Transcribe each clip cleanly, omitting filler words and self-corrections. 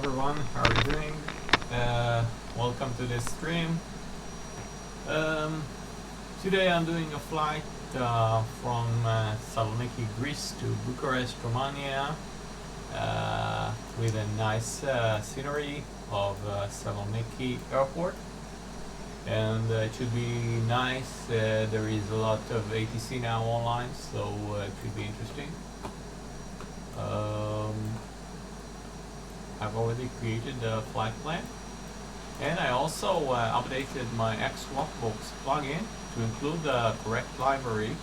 everyone, how are you doing? Welcome to this stream. Today I'm doing a flight from Thessaloniki, Greece to Bucharest, Romania, with a nice scenery of Thessaloniki airport, and it should be nice. There is a lot of ATC now online, so it should be interesting. I've already created the flight plan, and I also updated my XWalkbox plugin to include the correct library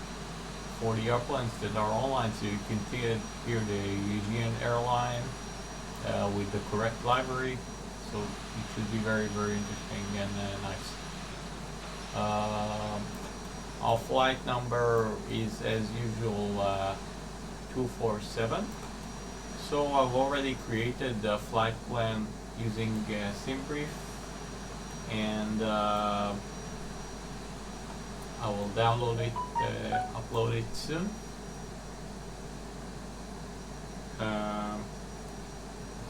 for the airplanes that are online, so you can see it here, the Aegean airline with the correct library, so it should be very, very interesting and nice. Our flight number is, as usual, 247. So I've already created the flight plan using SimBrief, and I will download it, upload it soon.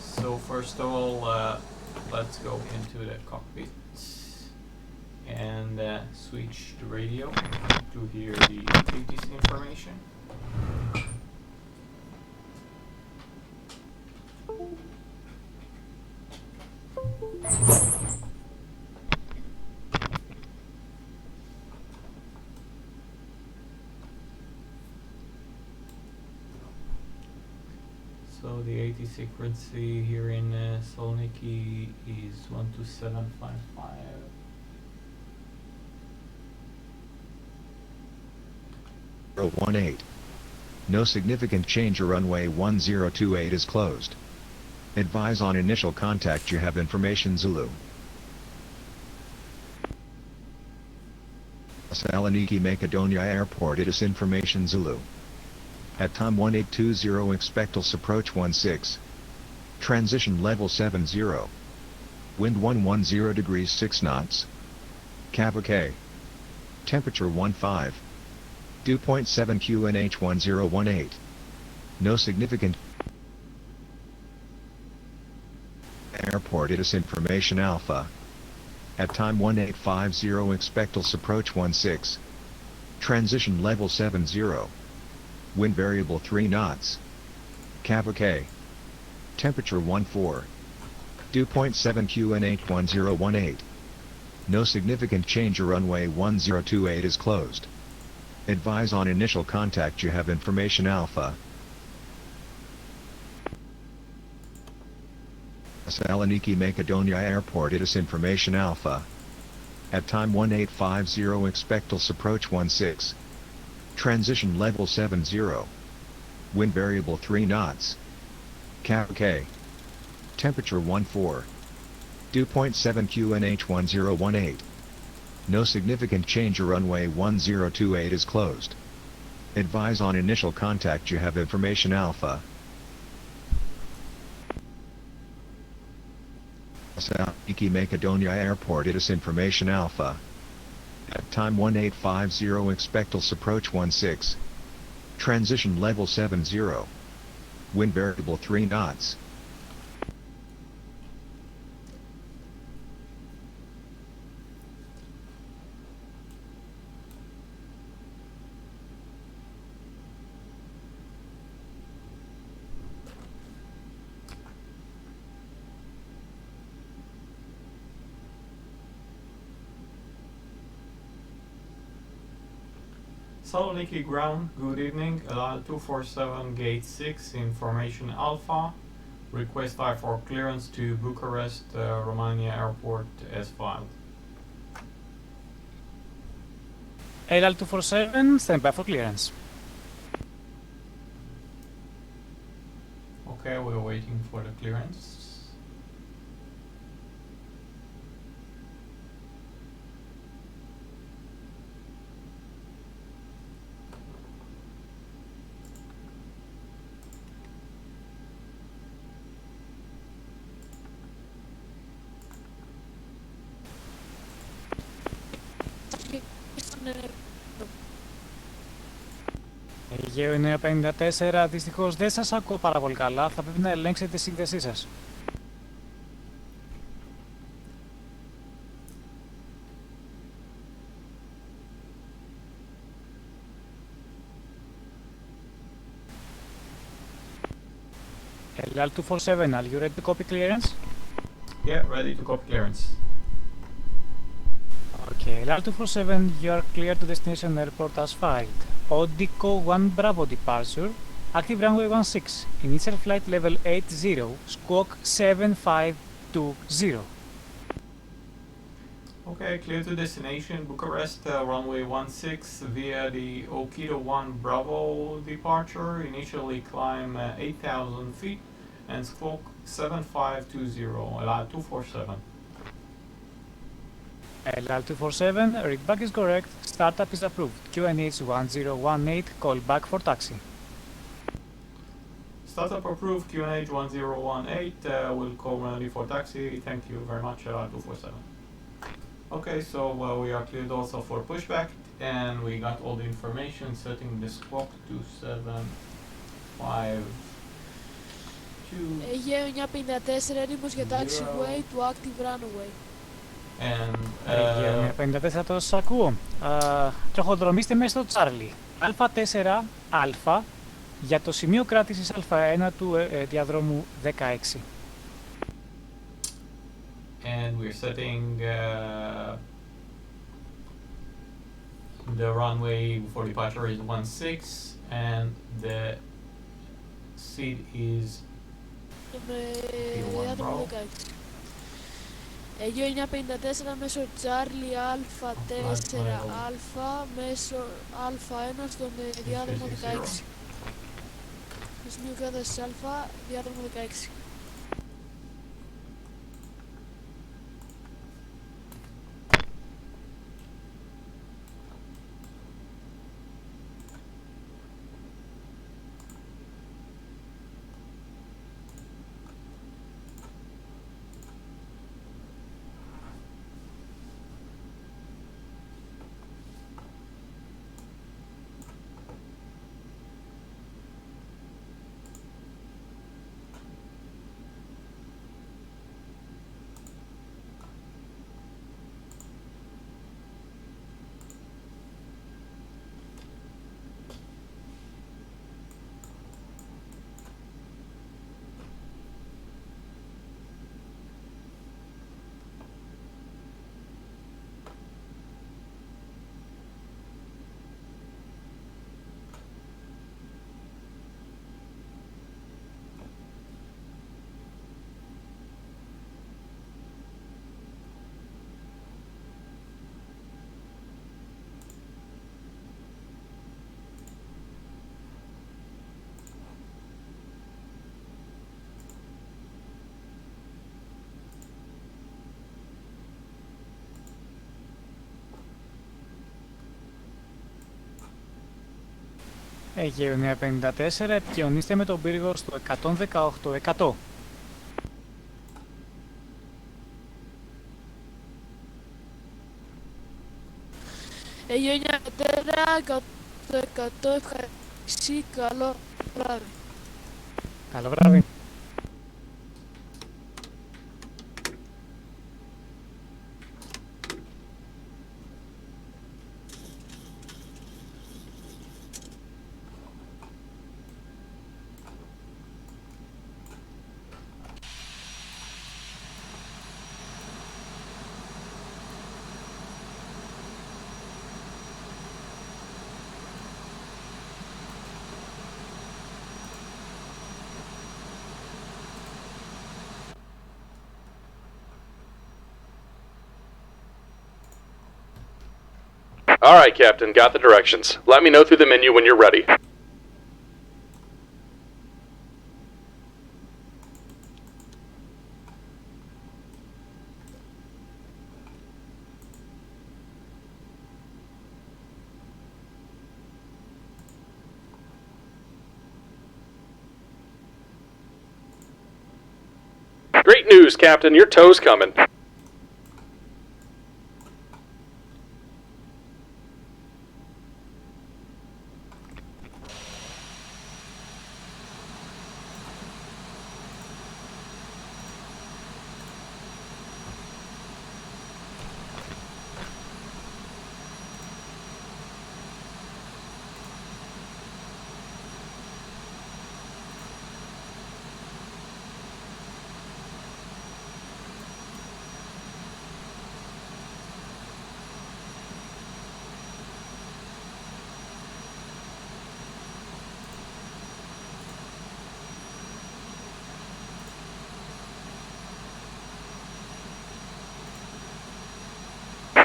So first of all, let's go into the cockpit and switch the radio to hear the ATC information. So the ATC frequency here in Thessaloniki is 12755. .18. No significant change. Runway 1028 is closed. Advise on initial contact. You have information Zulu. Thessaloniki Macedonia Airport. It is information Zulu. At time 1820 expectals approach 16. Transition level 70. Wind 110 degrees 6 knots. Cav OK. Temperature 15. Dew point 7 QNH 1018. No significant. Airport. It is information Alpha. At time 1850 expectals approach 16. Transition level 70. Wind variable 3 knots. Cav OK. Temperature 14. Dew point 7 QNH 1018. No significant change. Runway 1028 is closed. Advise on initial contact. You have information Alpha. Thessaloniki Macedonia Airport. It is information Alpha. At time 1850 expectals approach 16. Transition level 70. Wind variable 3 knots. Cav OK. Temperature 14. Dew point 7 QNH 1018. No significant change. Runway 1028 is closed. Advise on initial contact. You have information Alpha. Thessaloniki Macedonia Airport. It is information Alpha. At time 1850 expectals approach 16. Transition level 70. Wind variable 3 knots. Thessaloniki ground, good evening. 247 gate 6, information Alpha. Request I for clearance to Bucharest, Romania airport as filed. AL 247, stand by for clearance. Okay, we're waiting for the clearance. Αιγαίο 954, δυστυχώς δεν σας ακούω πάρα πολύ καλά, θα πρέπει να ελέγξετε τη σύνδεσή σας. LR247, are you ready to copy clearance? Yeah, ready to copy clearance. Okay, LR247, you are clear to destination airport as filed. Odico 1 Bravo departure, active runway 16, initial flight level 80, squawk 7520. Okay, clear to destination Bucharest, runway 16 via the Okito 1 Bravo departure. Initially climb 8,000 feet and squawk 7520, allow 247. LR247, readback is correct, startup is approved. QNH 1018, call back for taxi. Startup approved, QNH 1018, will call ready for taxi. Thank you very much, 247. Okay, so we are cleared also for pushback, and we got all the information setting the squawk to 752. Αιγαίο 954, έτοιμος για taxiway του active runway. And Αιγαίο 54, το σας ακούω. Τροχοδρομήστε μέσα στο Charlie. Α4α για το σημείο κράτησης Α1 του διαδρόμου 16. and we're setting the runway for departure is 16 and the seat is Διάδρομο 16. Αιγαίο 954 μέσω Charlie Α4α μέσω Α1 στον διάδρομο 16. Στο σημείο κράτησης Α, διάδρομο 16. Αιγαίο 954, επικοινωνήστε με τον πύργο στο 118-100. Αιγαίο 954, 100 ευχαριστή, καλό βράδυ. Καλό βράδυ. Alright, Captain, got the directions. Let me know through the menu when you're ready. Great news, Captain, your tow's coming.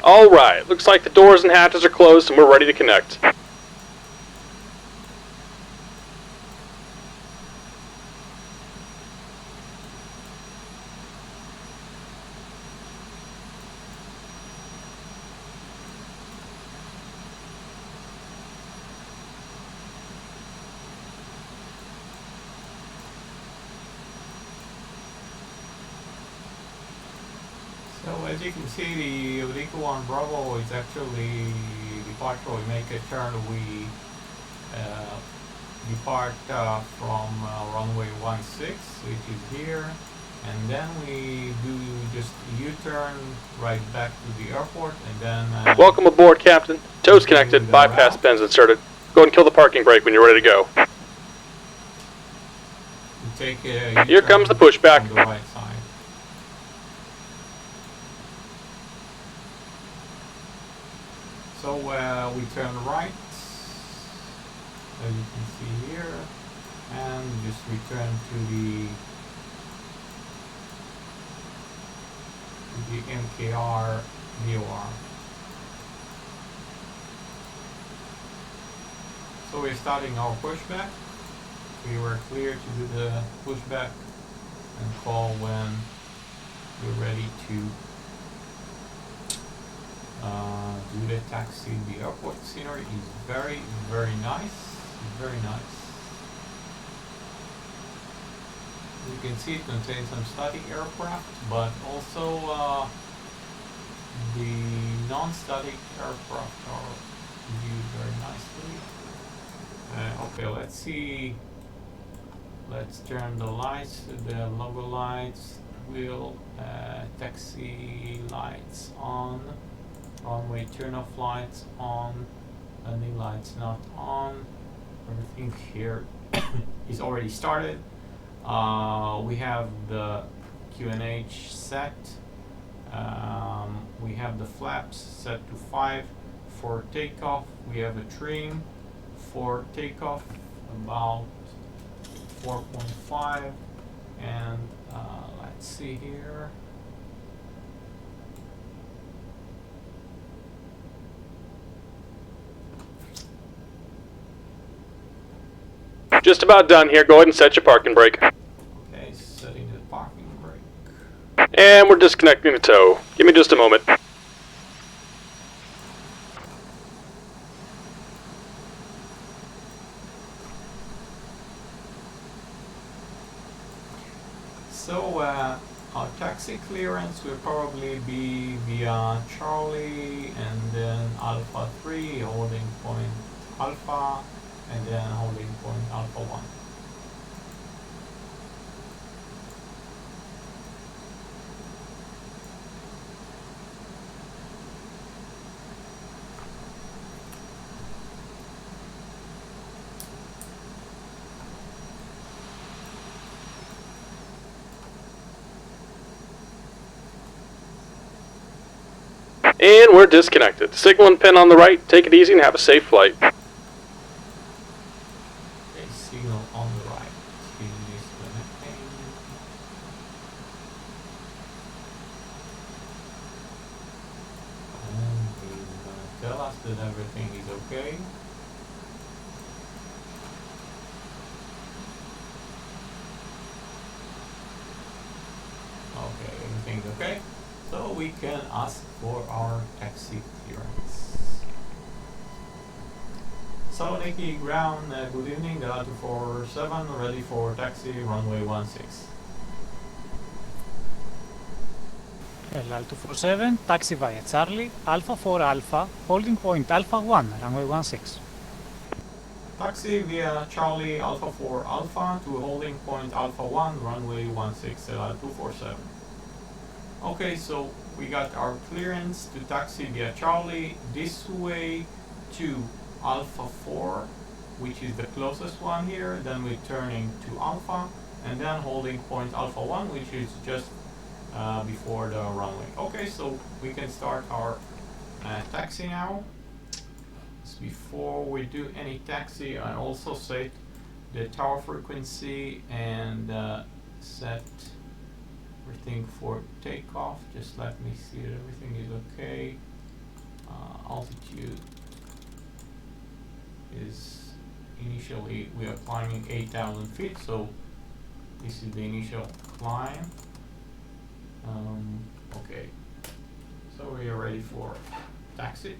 Alright, looks like the doors and hatches are closed and we're ready to connect. So as you can see, the Udico 1 Bravo is actually departure. We make a turn. We depart from runway 16, which is here, and then we do just a U-turn right back to the airport, and then Welcome aboard, Captain. Toes connected, bypass pins inserted. Go ahead and kill the parking brake when you're ready to go. we take a Here comes the pushback. on the right side. So we turn right, as you can see here, and just return to the MKR VOR. So we're starting our pushback. We were clear to do the pushback and call when we're ready to do the taxi. The airport scenery is very, very nice. Very nice. You can see it contains some static aircraft, but also the non-static aircraft are viewed very nicely. Okay, let's see. Let's turn the lights, the logo lights, wheel, taxi lights on, runway turn-off lights on, landing lights not on. Everything here is already started. We have the QNH set. We have the flaps set to 5 for takeoff. We have a trim for takeoff about 4.5, and let's see here. Just about done here. Go ahead and set your parking brake. Okay, setting the parking brake. And we're disconnecting the tow. Give me just a moment. So our taxi clearance will probably be via Charlie and then Alpha 3, holding point Alpha, and then holding point Alpha 1. And we're disconnected. Signal and pin on the right. Take it easy and have a safe flight. Okay, signal on the right. Disconnecting. And he's gonna tell us that everything is okay. Okay, everything's okay. So we can ask for our taxi clearance. Thessaloniki ground, good evening, Delta 247, ready for taxi, runway 16. LL247, taxi via Charlie, Alpha 4 Alpha, holding point Alpha 1, runway 16. Taxi via Charlie, Alpha 4 Alpha to holding point Alpha 1, runway 16, LL247. Okay, so we got our clearance to taxi via Charlie this way to Alpha 4, which is the closest one here, then we're turning to Alpha, and then holding point Alpha 1, which is just before the runway. Okay, so we can start our taxi now. So before we do any taxi, I also set the tower frequency and set everything for takeoff. Just let me see that everything is okay. altitude is initially we are climbing 8,000 feet, so this is the initial climb. Okay, so we are ready for taxi.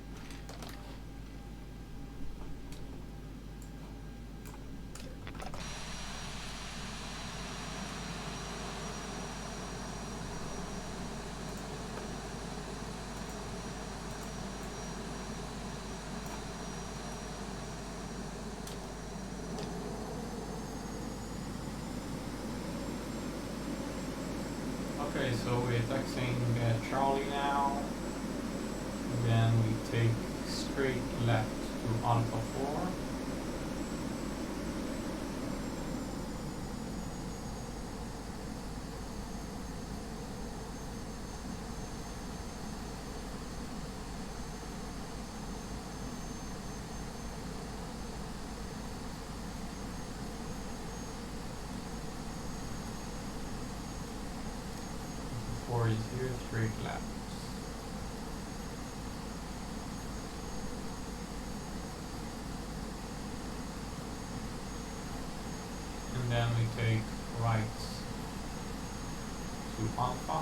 Okay, so we're taxiing Charlie now. Then we take straight left to Alpha 4. Four is here, straight left. And then we take right to Alpha.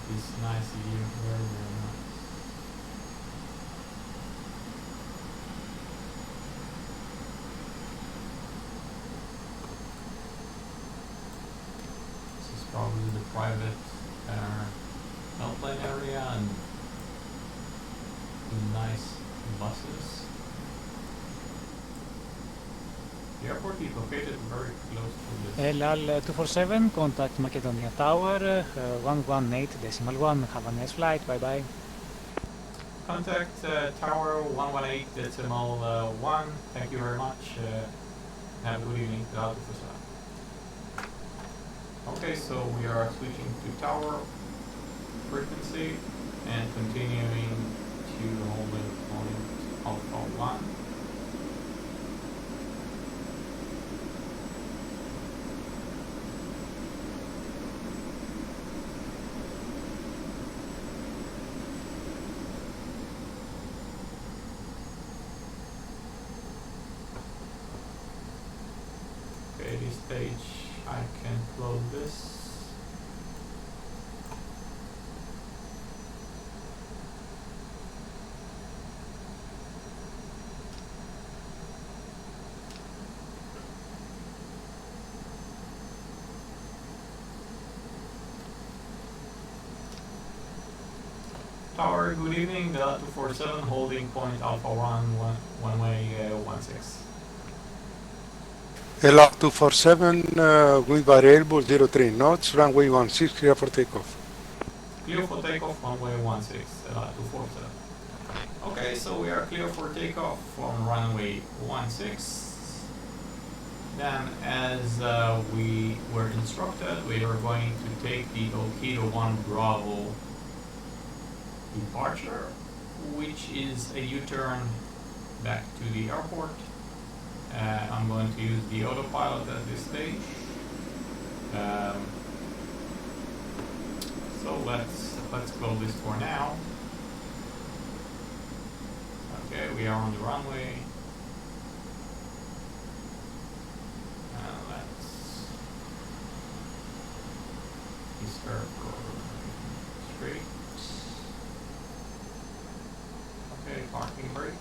This nice view, very nice. This is probably the private airplane area and nice buses. The airport is located very close to this. LL247, contact Macedonia Tower, 118.1. Have a nice flight, bye bye. Contact Tower 118.1. Thank you very much. Have a good evening. Okay, so we are switching to tower frequency and continuing to holding point Alpha 1. Okay, this stage I can close this. Tower, good evening, Delta 247, holding point Alpha 1, one-way 16. LR247 with variable 03 knots, runway 16, clear for takeoff. Clear for takeoff, runway 16, LR247. Okay, so we are clear for takeoff from runway 16. Then, as we were instructed, we are going to take the Okito 1 Bravo departure, which is a U-turn back to the airport. I'm going to use the autopilot at this stage. So let's close this for now. Okay, we are on the runway. Let's start straight. Okay, parking brake.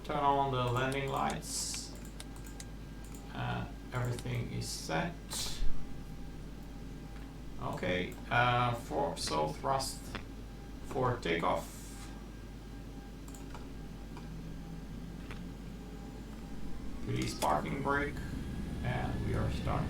Turn on the landing lights. Everything is set. Okay, so thrust for takeoff. Release parking brake, and we are starting.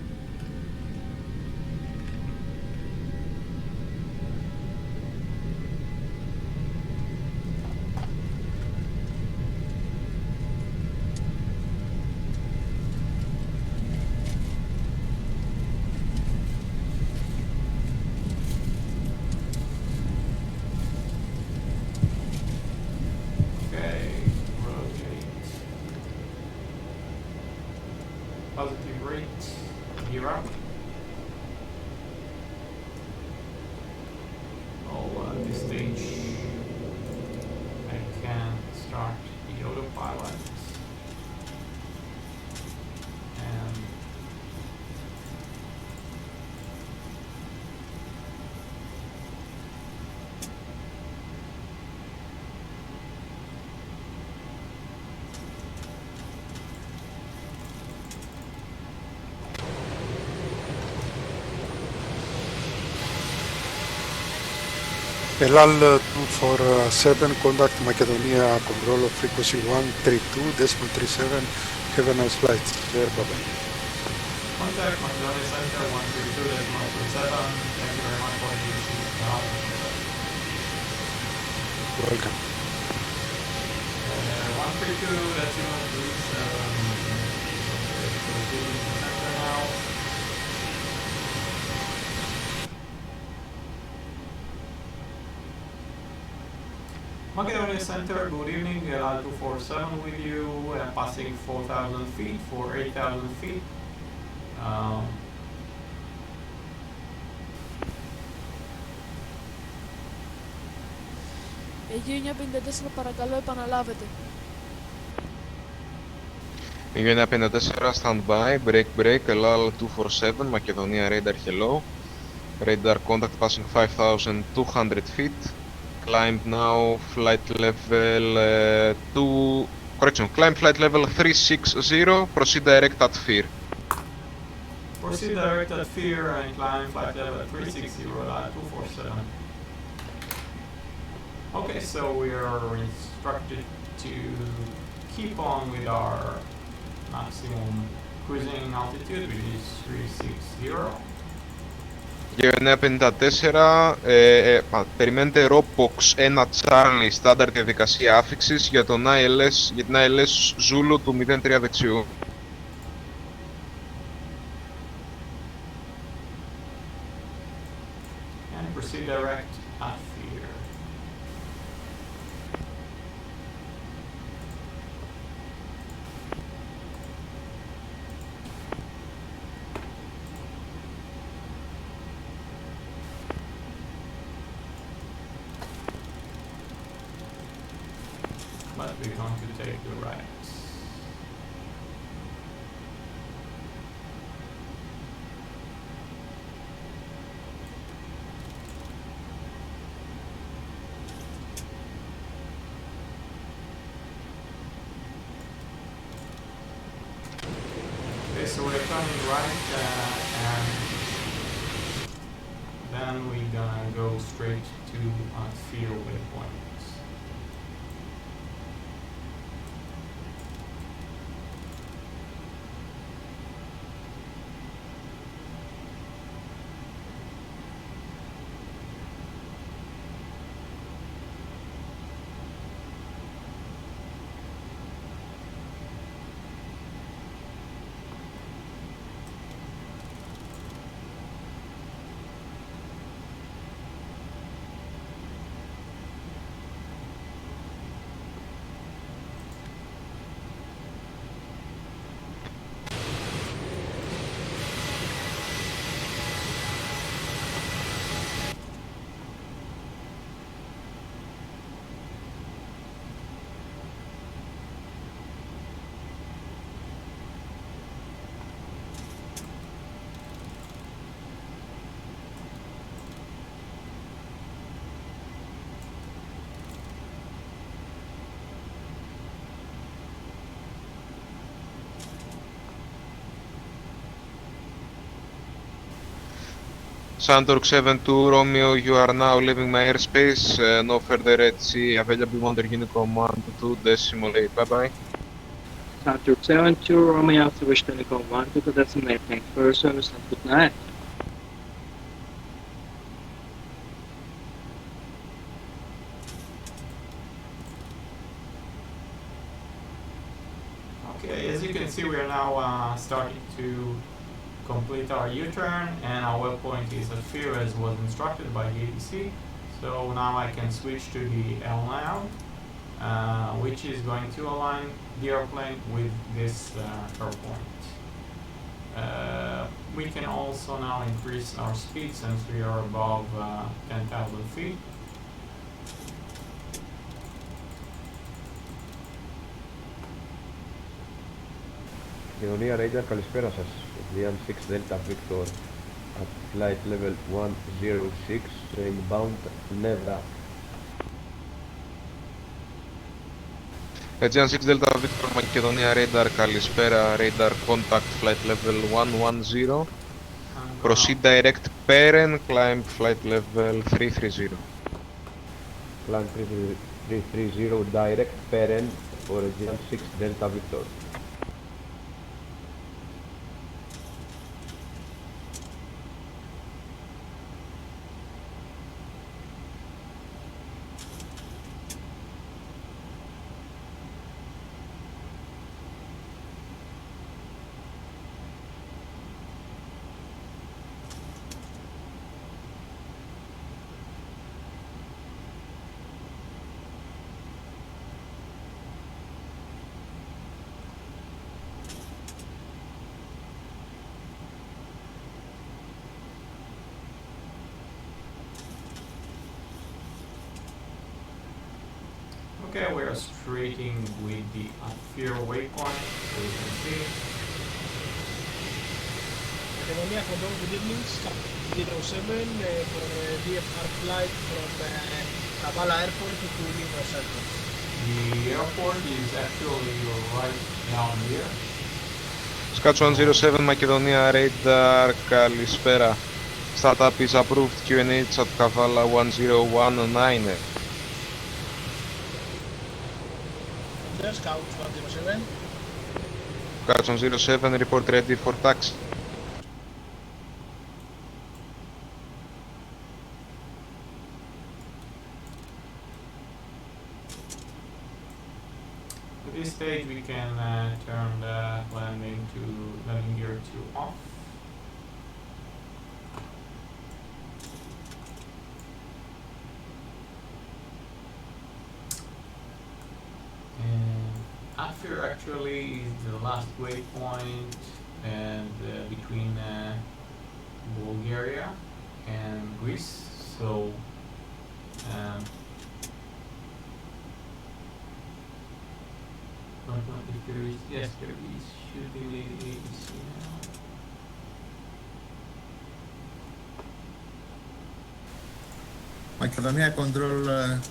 LL247, contact Macedonia, control of frequency 132.37, have a nice flight. There, bye-bye. Contact Macedonia Center 132.37. Thank you very much for the now. Welcome. 132.37. Now. Macedonia Center, good evening, LL247 with you, passing 4,000 feet for 8,000 feet. Αιγαίο 954 παρακαλώ επαναλάβετε. Αιγαίο 954 standby, break, LL247, Macedonia radar hello. Radar contact passing 5,200 feet. Climb now flight level climb flight level 360, proceed direct at FEAR. Proceed direct at FEAR and climb flight level 360, LL247. Okay, so we are instructed to keep on with our maximum cruising altitude, which is 360. Αιγαίο 954, περιμένετε ROPOX 1 Charlie, στάνταρ διαδικασία άφηξης για την ILS Zulu του 03 δεξιού. And proceed direct at FEAR. But we're going to take the right. Okay, so we're coming right and then we're gonna go straight to FEAR waypoint. Sandork 72 Romeo, you are now leaving my airspace, no further Red Sea, available under Unicom 122.8, bye bye. Sandork 72 Romeo, to wish Unicom 122.8, thanks for your service and good night. Okay, as you can see, we are now starting to complete our U-turn, and our waypoint is at FEAR as was instructed by the ADC. So now I can switch to the LNAV, which is going to align the airplane with this airpoint. We can also now increase our speed since we are above 10,000 feet. Macedonia radar, καλησπέρα σας. Liam 6 Delta Victor at flight level 106, inbound Nevra. Aegean 6 Delta Victor, Macedonia radar, καλησπέρα, radar contact flight level 110. Proceed direct Peren, climb flight level 330. Plan 330 direct parent for Region 6 Delta Victor. Okay, we are straighting with the upfield waypoint, so you can see. Romania control, good evening. 07 for VFR flight from Kavala Airport to Limos Airport. The airport is actually right down here. Scotch 107 Macedonia radar, καλησπέρα. Startup is approved, QNH at Kavala 1019. There, Scout 107. Scotch 107, report ready for taxi. At this stage we can turn the landing gear to off. And after actually is the last waypoint and between Bulgaria and Greece, so don't know if there is, yes there is, should be ATC now. Macedonia Control,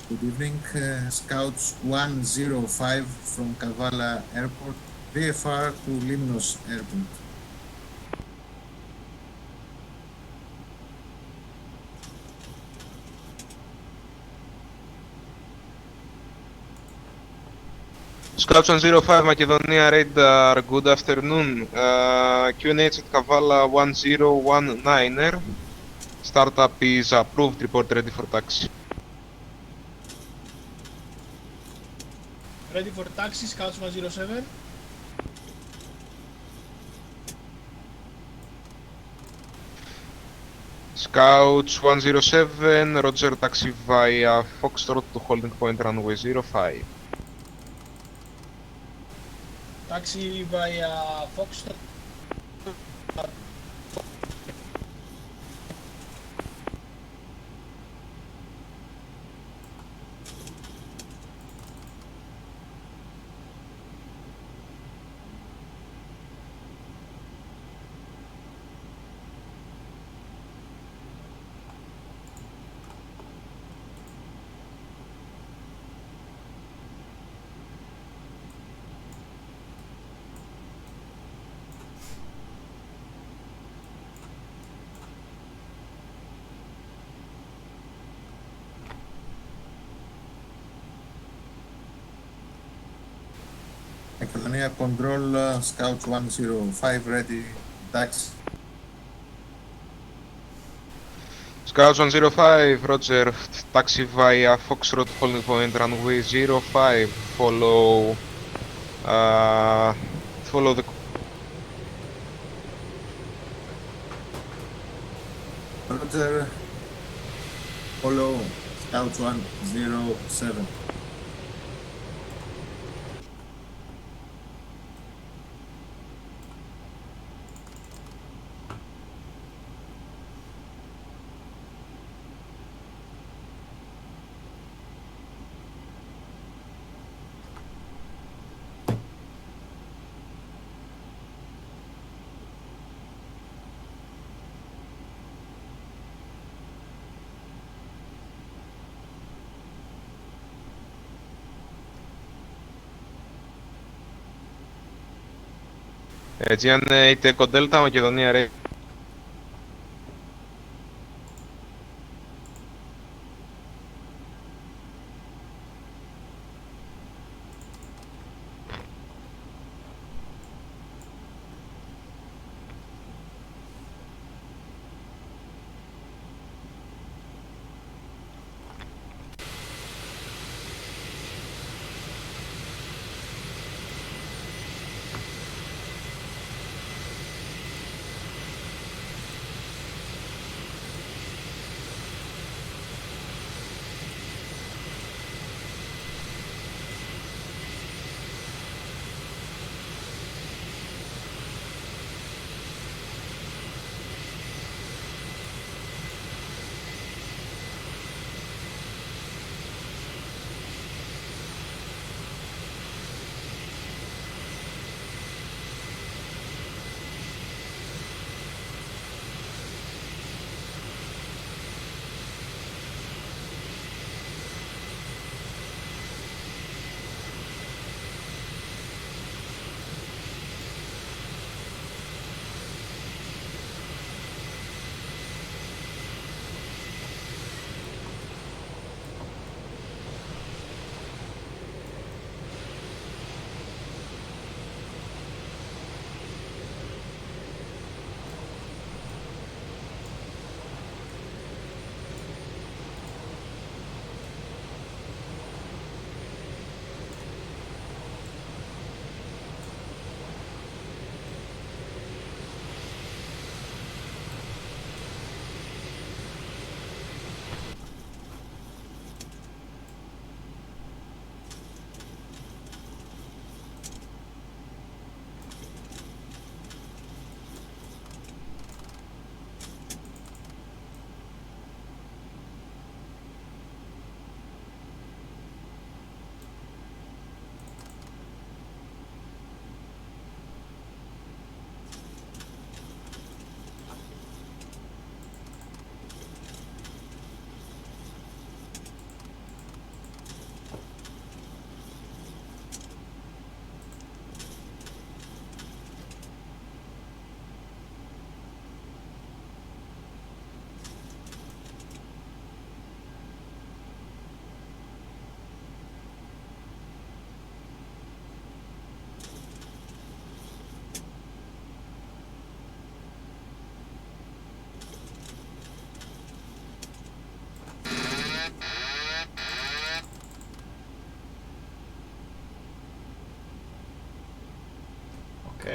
good evening. Scouts 105 from Kavala Airport, VFR to Limnos Airport. Scouts 105 Macedonia radar, good afternoon. QNH at Kavala 1019er. Startup is approved, report ready for taxi. Ready for taxi, Scouts 107. Scouts 107, roger, taxi via Foxtrot to holding point runway 05. Taxi via Foxtrot. Macedonia Control, Scouts 105 ready, taxi. Scouts 105, roger, taxi via Foxtrot holding point runway 05, follow the Roger, follow Scouts 107. Aegean 8 Echo Delta, Macedonia radar.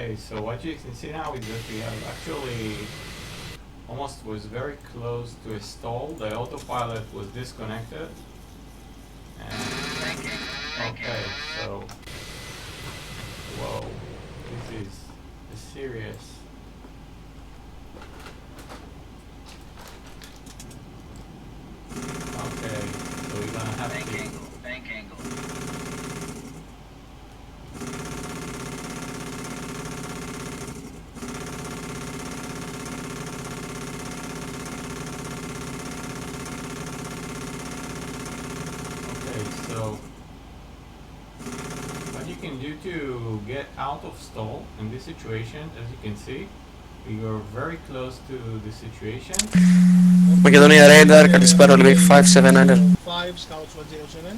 Okay, so what you can see now is that we have actually almost was very close to a stall. The autopilot was disconnected. And okay, so whoa, this is serious. Okay, so we're gonna have bank to angle, bank angle. Okay, so what you can do to get out of stall in this situation, as you can see, we are very close to the situation. Macedonia radar, καλησπέρα, Olympic 579er. 5 Scouts 107.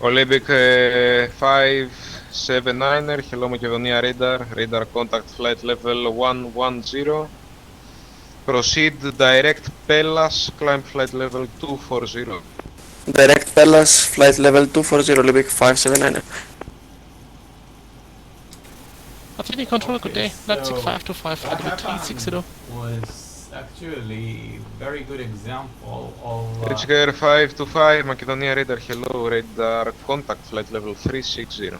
Olympic 579er, hello Macedonia radar contact flight level 110. Proceed direct Pellas, climb flight level 240. Direct Pellas, flight level 240, Olympic 579er. Atlantic Control, good day. Leipzig So 525, what Atlantic happened 360. was actually very good example of Bridge 525, Macedonia radar, hello, radar contact flight level 360.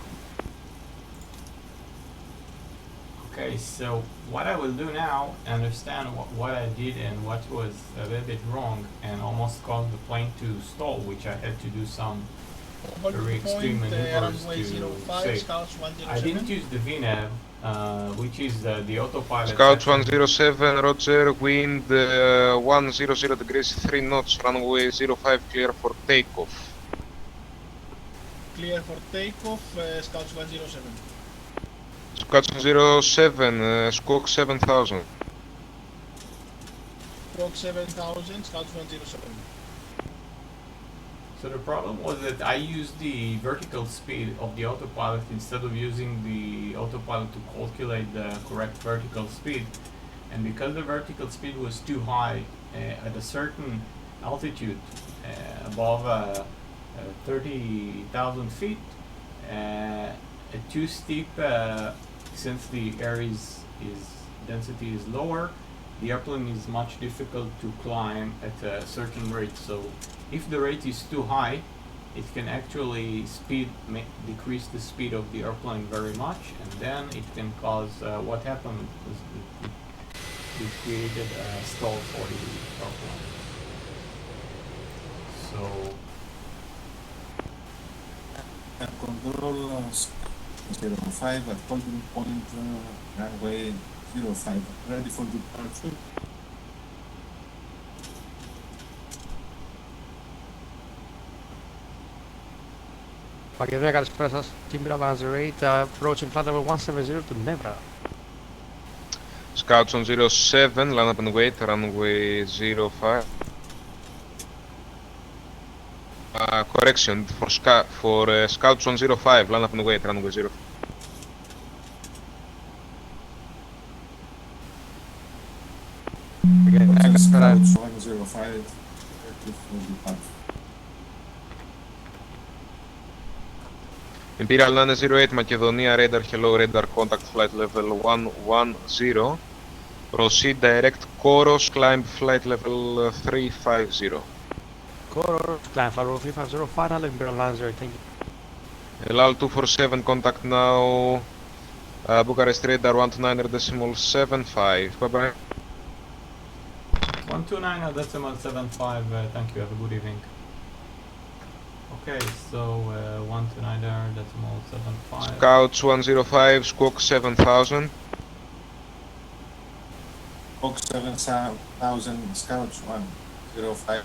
okay, so what I will do now, understand what I did and what was a little bit wrong and almost caused the plane to stall, which I had to do some very extreme maneuvers runway to 05, save. Scouts 107. I didn't use the VNAV, which is the autopilot. Scouts section. 107, roger, wind 100 degrees, 3 knots, runway 05 clear for takeoff. Clear for takeoff, Scouts 107. Scouts 107, squawk 7000. Squawk 7000, Scouts 107. So the problem was that I used the vertical speed of the autopilot instead of using the autopilot to calculate the correct vertical speed, and because the vertical speed was too high at a certain altitude above 30,000 feet, too steep, since the air density is lower, the airplane is much difficult to climb at a certain rate. So if the rate is too high, it can actually decrease the speed of the airplane very much, and then it can cause what happened was it created a stall for the airplane. So Control 05 at holding point runway 05, ready for departure. Macedonia, καλησπέρα σας. Timbra Vanzer 8, approaching flight level 170 to Nevra. Scouts on 07, line up and wait, runway 05. Correction, for Scouts on 05, line up and wait, runway 05. Scouts 105, ready for departure. Imperial 908, Macedonia radar, hello, radar contact flight level 110. Proceed direct Koros, climb flight level 350. Koros, climb flight level 350, final Imperial 908, thank you. LAL 247, contact now. Bucharest radar 129.75. Bye bye. 129.75. Thank you. Have a good evening. Okay, so 129.75. Scouts 105, squawk 7000. Squawk 7000, Scouts 105.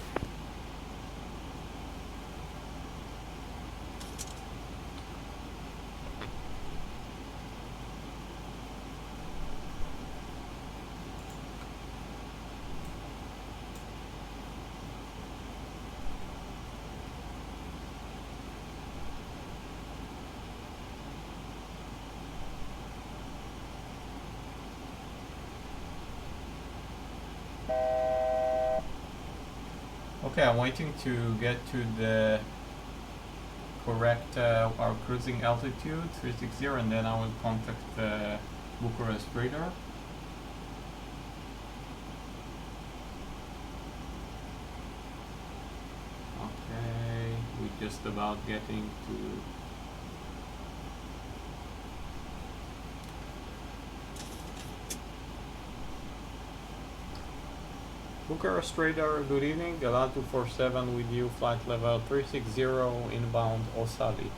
Okay, I'm waiting to get to the correct our cruising altitude 360, and then I will contact the Bucharest radar. Okay, we're just about getting to Bucharest radar, good evening, Galan 247 with you, flight level 360 inbound Osali.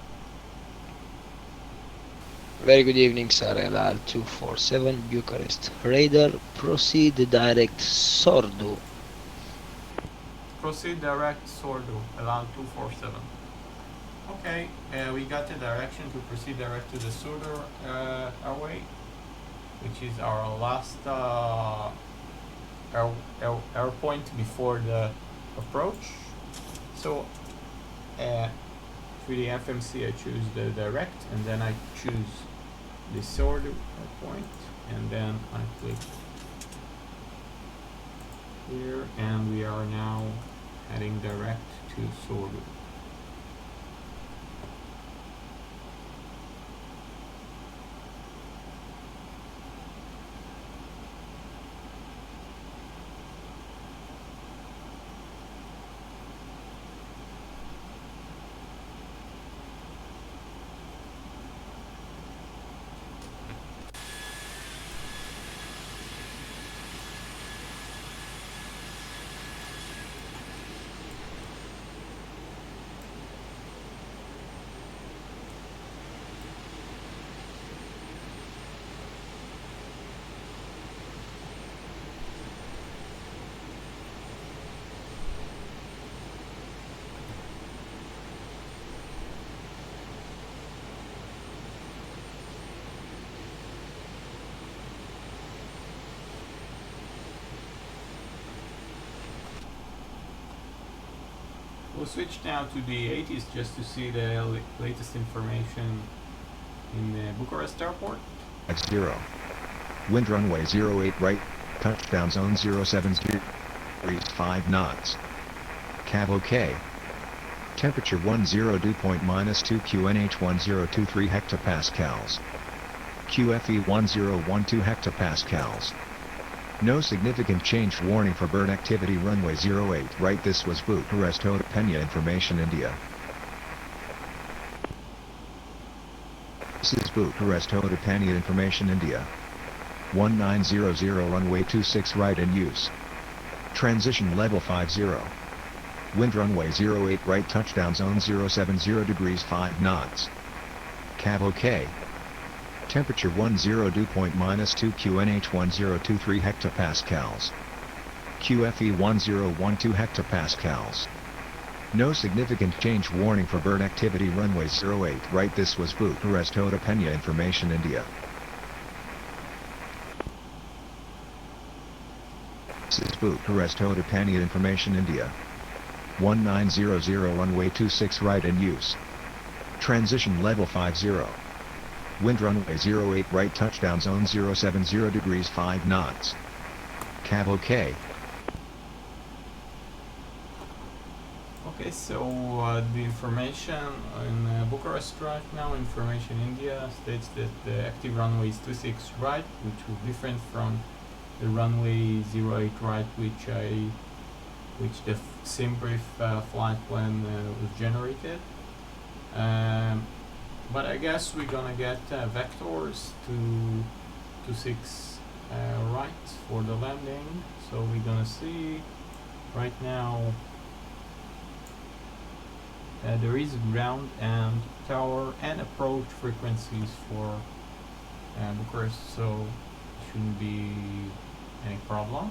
Very good evening, sir. LR247 Bucharest. Radar, proceed direct Sordu. Proceed direct Sordu, Galan 247. Okay, we got the direction to proceed direct to the Sordu airway, which is our last air point before the approach. So for the FMC I choose the direct, and then I choose the Sordu point, and then I click here, and we are now heading direct to Sordu. We'll switch now to the 80s just to see the latest information in Bucharest airport. At 0. Wind runway 08 right, touchdown zone 070, degrees 5 knots. Cav OK. Temperature 10 dew point -2 QNH 1023 hectopascals. QFE 1012 hectopascals. No significant change. Warning for bird activity runway 08 right. This was Bucharest Hotel Pena Information India. This is Bucharest Hotel Pena Information India. 1900 runway 26 right in use. Transition level 50. Wind runway 08 right, touchdown zone 070 degrees 5 knots. Cav OK. Temperature 10 dew point -2 QNH 1023 hectopascals. QFE 1012 hectopascals. No significant change. Warning for bird activity runway 08 right. This was Bucharest Hotel Pena Information India. This is Bucharest Hotel Pena Information India. 1900 runway 26 right in use. Transition level 50. Wind runway 08 right, touchdown zone 070 degrees 5 knots. Cav OK. Okay, so the information in Bucharest right now, Information India states that the active runway is 26 right, which was different from the runway 08 right, which the SimBrief flight plan was generated. But I guess we're gonna get vectors to 26 right for the landing. So we're gonna see right now there is ground and tower and approach frequencies for Bucharest, so shouldn't be any problem.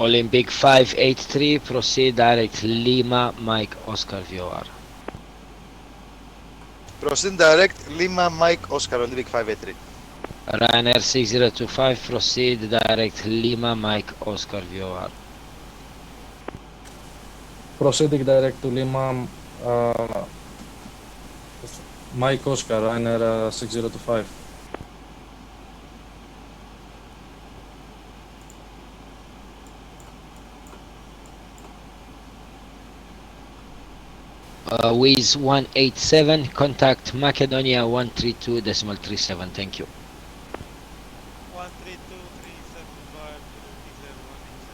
Olympic 583, proceed direct Lima, Mike, Oscar, VOR. Proceed direct Lima Mike Oscar Olympic 583. Ryanair 6025, proceed direct Lima, Mike, Oscar, VOR. Proceeding direct to Lima, Mike Oscar, Ryanair 6025. Wiz 187, contact Macedonia 132.37, thank you. 132.375 declare 187.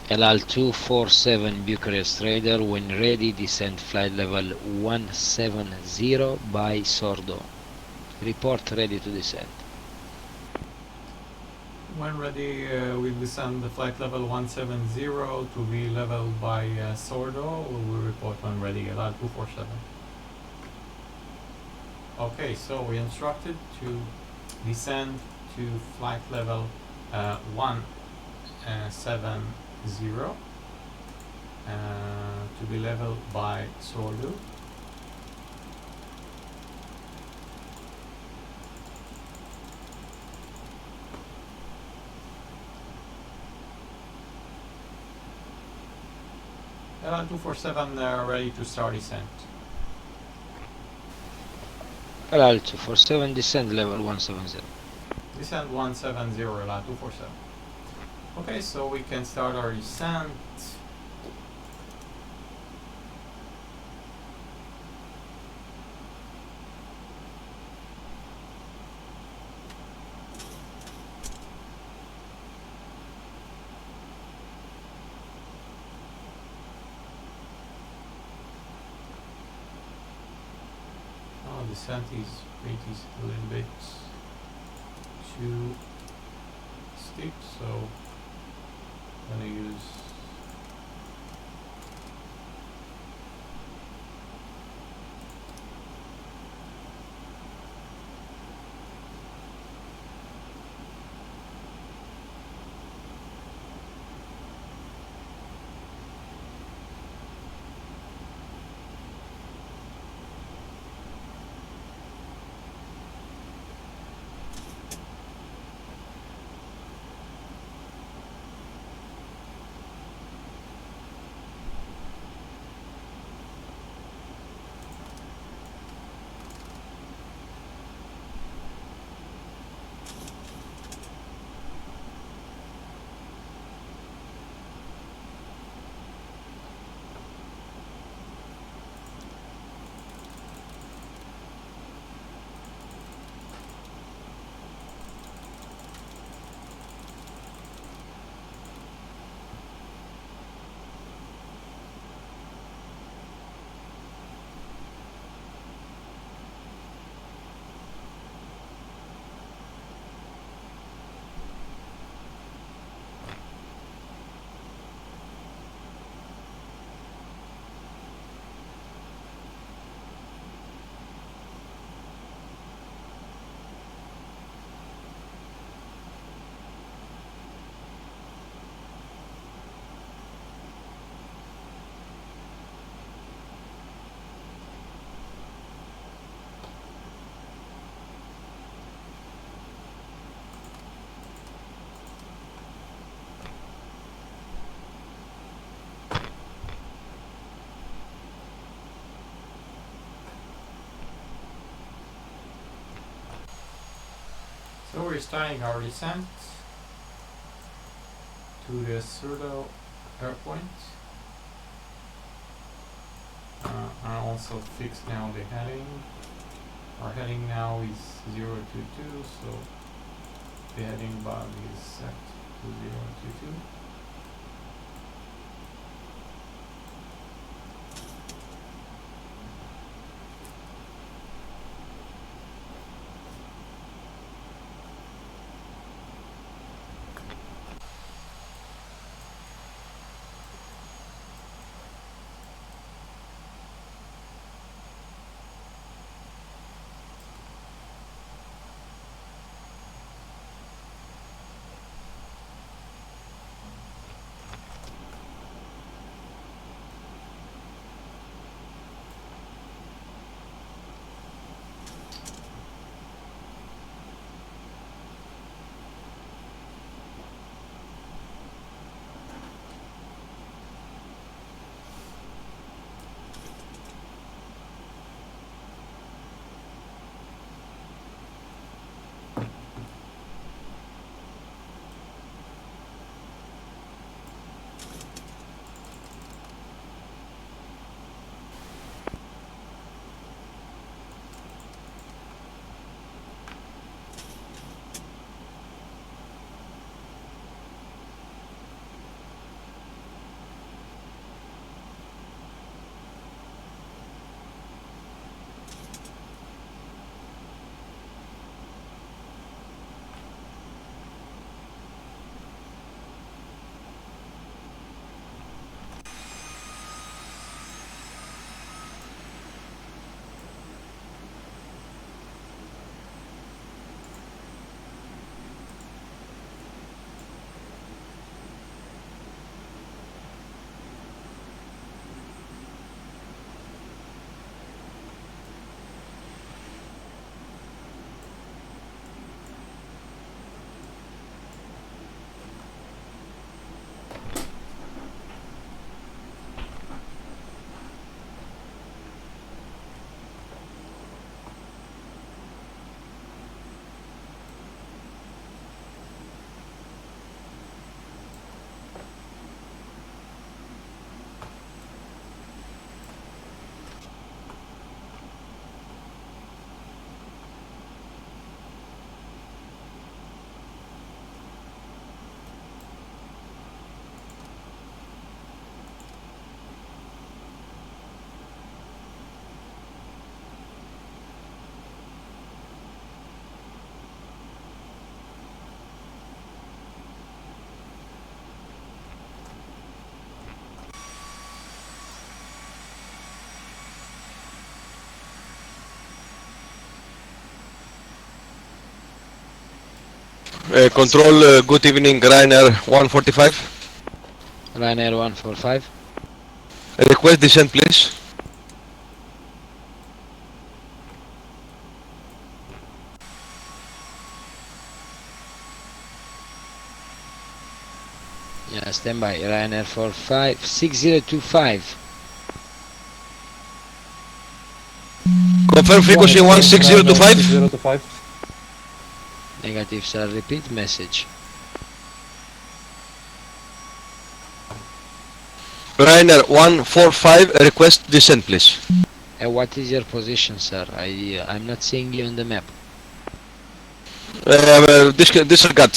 LL247 Bucharest Radar, when ready, descend flight level 170 by Sordo. Report ready to descend. When ready, we'll descend the flight level 170 to be leveled by Sordo. We'll report when ready, LL247. Okay, so we instructed to descend to flight level 170 to be leveled by Sordo. LL247 ready to start descent. LL247, descend level 170. Descent 170, LL247. Okay, so we can start our descent. Descent is a little bit too steep, so I'm gonna use So we're starting our descent to the Surdo airport. I also fixed now the heading. Our heading now is 022, so the heading bar is set to 022. Control, good evening, Ryanair 145. Ryanair 145. Request descent, please. Yeah, stand by. Ryanair 45 6025. Confirm frequency 16025. Negative, sir. Repeat message. Ryanair 145, request descent, please. What is your position, sir? I'm not seeing you on the map. Disregard.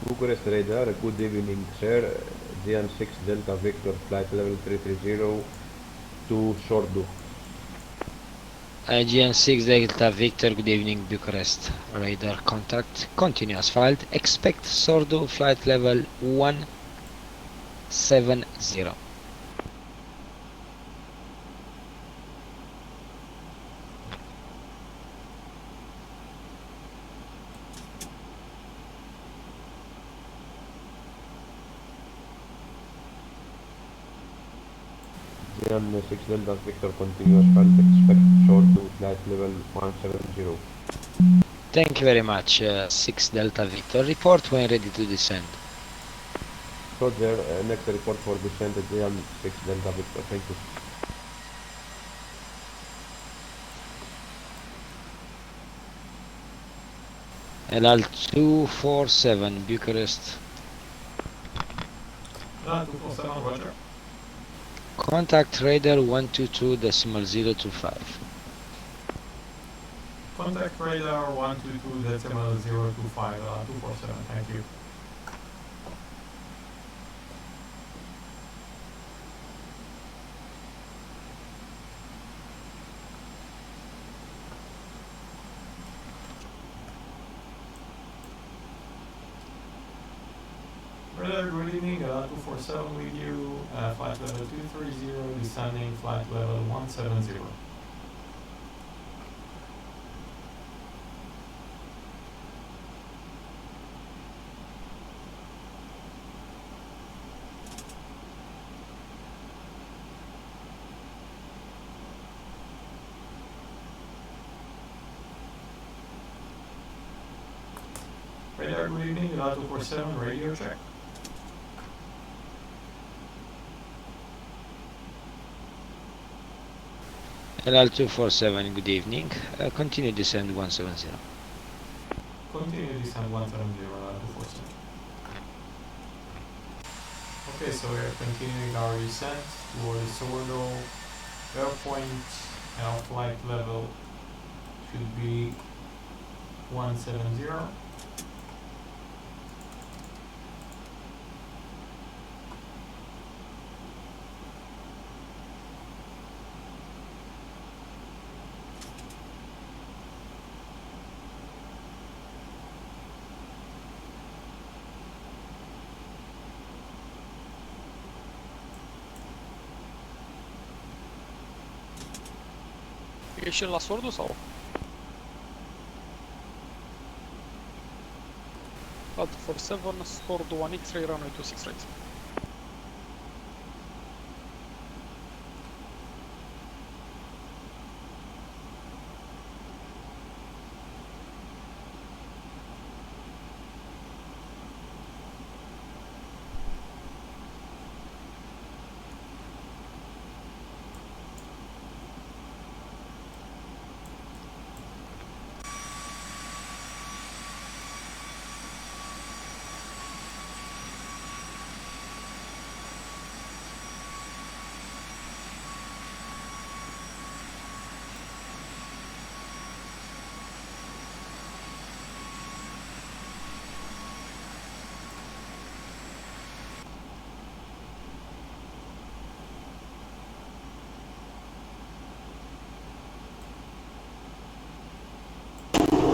Bucharest radar, good evening sir, GN6 Delta Victor flight level 330 to Sordu. IGN 6 Delta Victor, good evening Bucharest. Radar contact, continuous flight, expect Sordo flight level 170. GN6 Delta Victor continuous flight, expect Sordu flight level 170. Thank you very much, 6 Delta Victor. Report when ready to descend. Roger, next report for descent at GN6 Delta Victor, thank you. LL 247 Bucharest. LL 247, roger. Contact radar 122.025. Contact radar 122.025, 247, thank you. Radar, good evening, 247 with you, flight level 230, descending flight level 170. Radar, good evening, 247, radio check. LL247, good evening. Continue descend 170. Continue descend 170, 247. Okay, so we are continuing our descent toward the Sordo airpoint. Our flight level should be 170. Ieșim la Sordu sau? Alt 47, Sordu 1 X-ray, runway 26 right.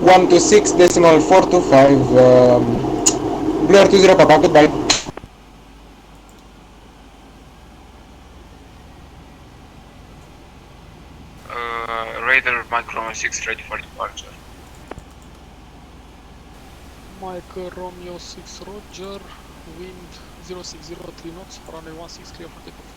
One to 6.425, Blue Air 20 Papa, goodbye. Radar Mike Romeo 6 ready for departure. Mike Romeo 6 Roger, wind 060 knots, runway 16 clear for takeoff.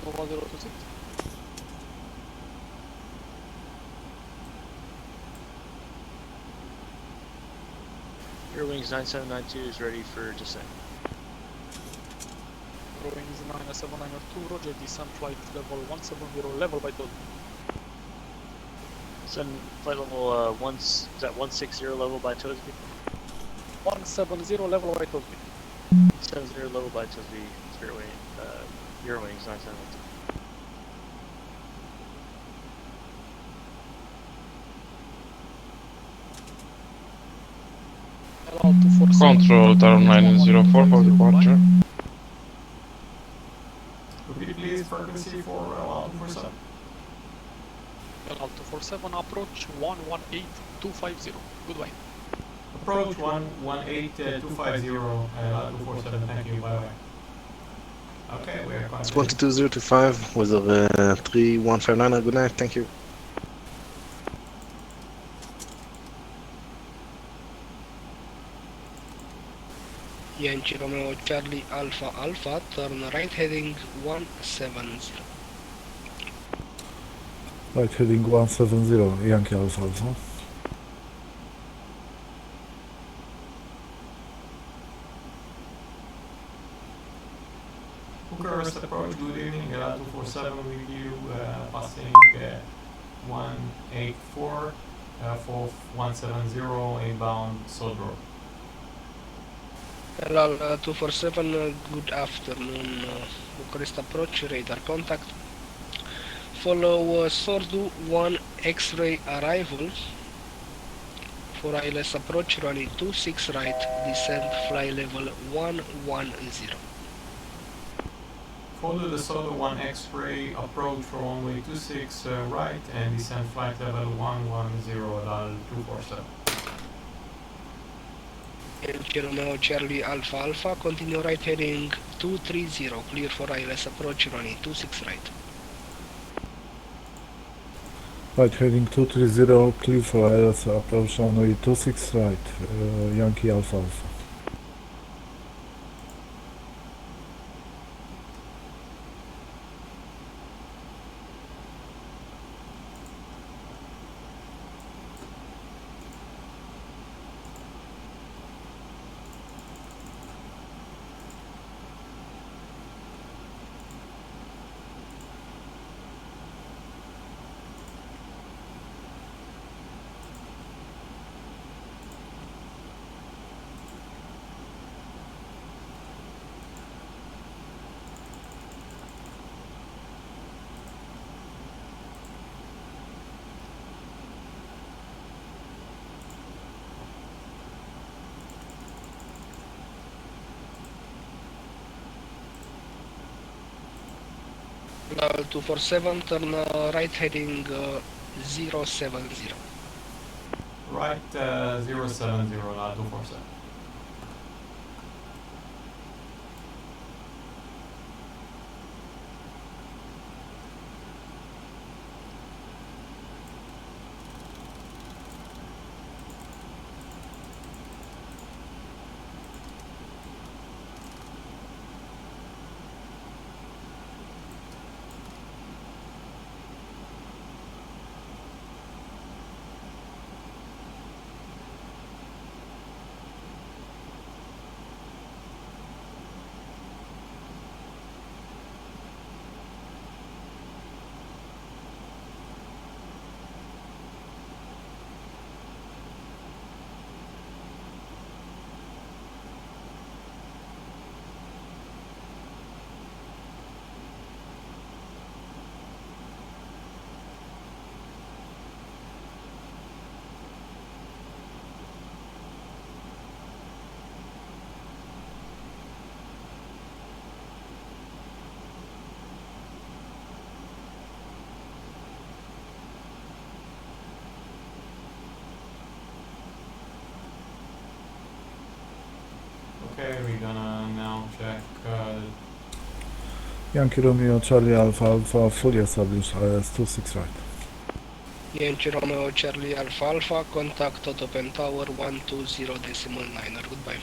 Nova 026. Eurowings 9792 is ready for descent. Eurowings 9792, roger, descent flight level 170, level by 12. Send flight level is that 160 level by tow speed? 170, level by 12. 70 level by tow speed, Eurowings 9792. Control Tower 904 for departure. Repeat please, frequency for L247. L247, approach 118250. Goodbye. Approach 118250, L247, thank you, bye bye. Okay, we are It's connected. 22025 with a 3159, good night, thank you. Yankee Romeo Charlie Alpha Alpha, turn right heading 170. Right heading 170, Yankee Alpha Alpha. Bucharest approach, good evening, L247 with you, passing 184 for 170, inbound Sodro. LL 247, good afternoon. Bucharest approach, radar contact. Follow Sordu 1 X-ray arrival. For ILS approach, running 26 right, descent fly level 110. Follow the Sodo 1 X-ray approach for runway 26 right and descend flight level 110 L247. Yankee Romeo Charlie Alpha Alpha, continue right heading 230, clear for ILS approach, running 26 right. Right heading 230, clear for ILS approach runway 26 right, Yankee Alpha Alpha. L247, turn right heading 070. Right 070 L247. Okay, we're gonna now check Yankee Romeo Charlie Alpha Alpha, fully established ILS 26 right. Yankee Romeo Charlie Alpha Alpha, contact Open Tower 120.9, goodbye.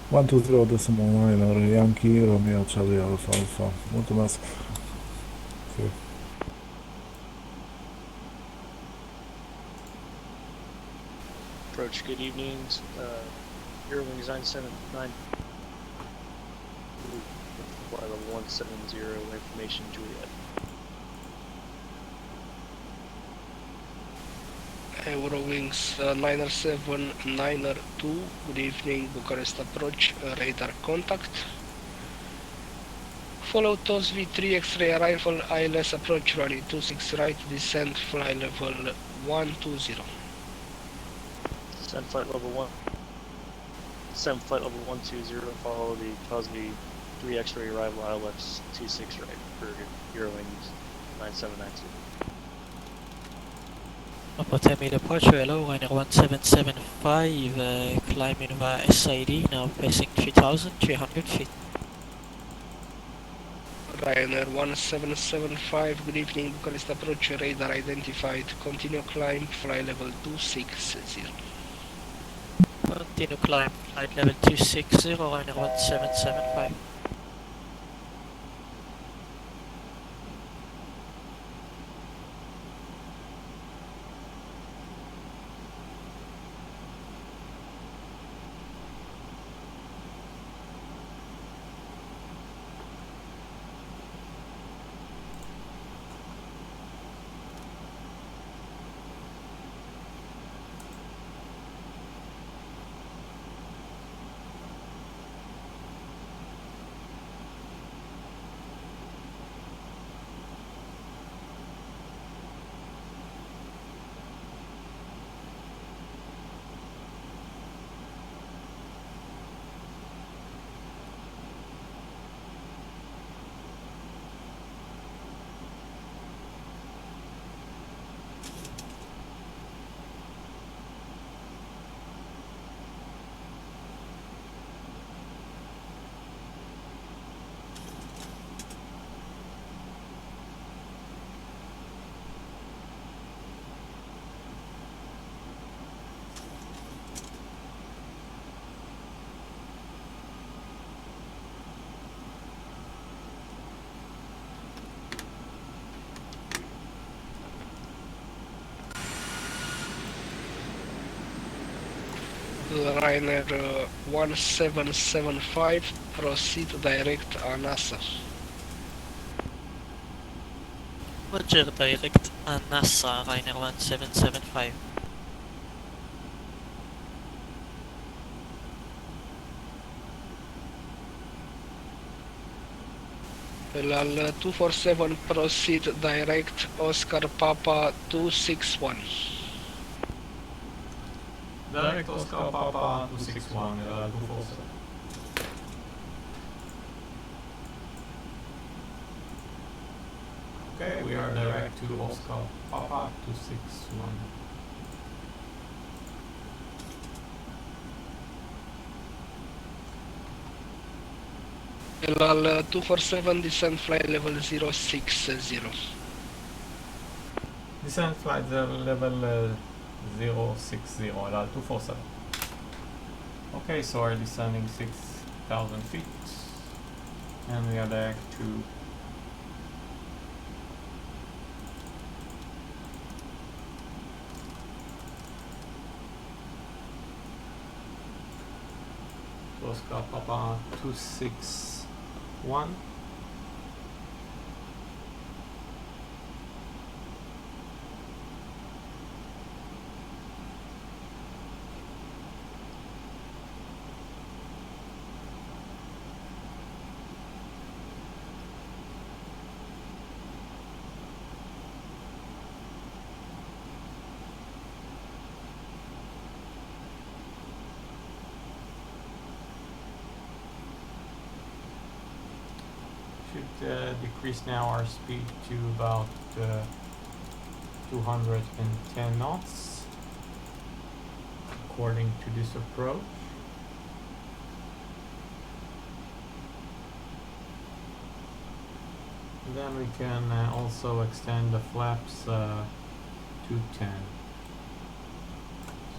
120.9, Yankee Romeo Charlie Alpha Alpha, mulțumesc. See you. Approach approach, good evenings. Eurowings 979. Flight level 170, information Juliet. Eurowings 97992, good evening, Bucharest approach, radar contact. Follow TOS V3 X-ray arrival, ILS approach runway 26 right, descent flight level 120. Descend flight level 1. Descend flight level 120, follow the TOS V3 X-ray arrival, ILS 26 right for Eurowings 9792. Upper departure, hello, Ryanair 1775, climbing via SID, now passing 3,300 feet. Ryanair 1775, good evening, Bucharest approach, radar identified, continue climb, flight level 260. Continue climb, flight level 260, Ryanair 1775. Ryanair 1775, proceed direct NASA. Roger, direct NASA, Ryanair 1775. LL 247, proceed direct Oscar Papa 261. Direct Oscar Papa 261, 247. Okay, we are direct to Oscar Papa 261. LL 247, descent flight level 060. Descent flight level 060, LL 247. Okay, so we're descending 6,000 feet. And we are direct to Oscar Papa 261. Decrease now our speed to about 210 knots according to this approach. And then we can also extend the flaps to 10.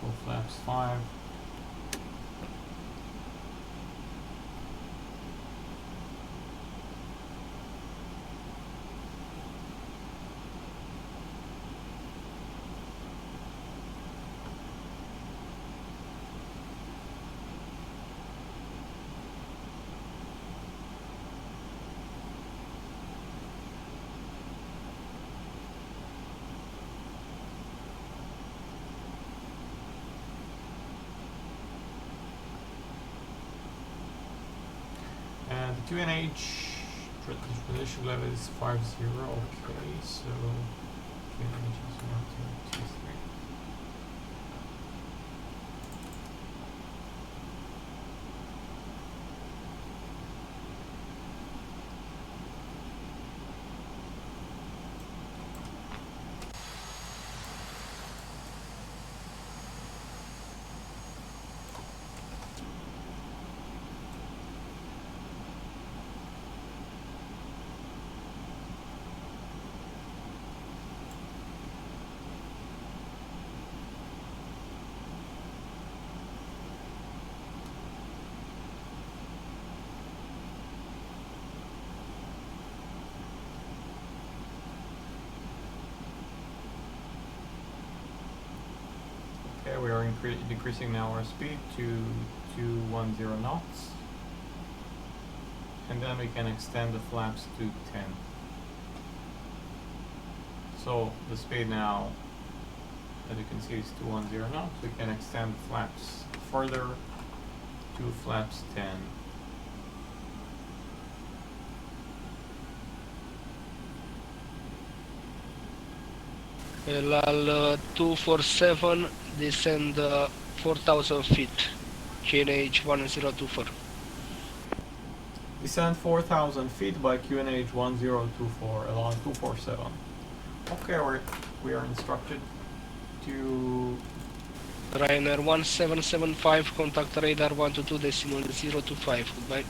So flaps 5. QNH transition level is 50. Okay, so QNH is 1, 2, 3. Okay, we are decreasing now our speed to 210 knots, and then we can extend the flaps to 10. So the speed now, as you can see, is 210 knots. We can extend the flaps further to flaps 10. LL 247 descend 4,000 feet, QNH 1024. Descend 4,000 feet by QNH 1024 along 247. Okay, we are instructed to Ryanair 1775, contact radar 122.025, goodbye.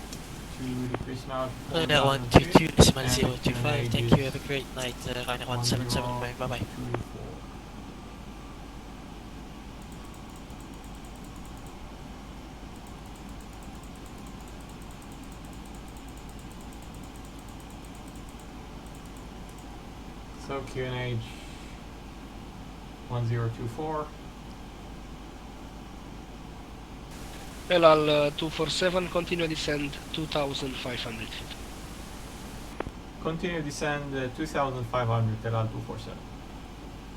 to decrease now to Ryanair 4,000 feet, 122.025, and thank you, have a great night, Ryanair 175, bye bye. 1024. So QNH 1024. LL 247, continue descend 2,500 feet. Continue descend 2,500 LL 247.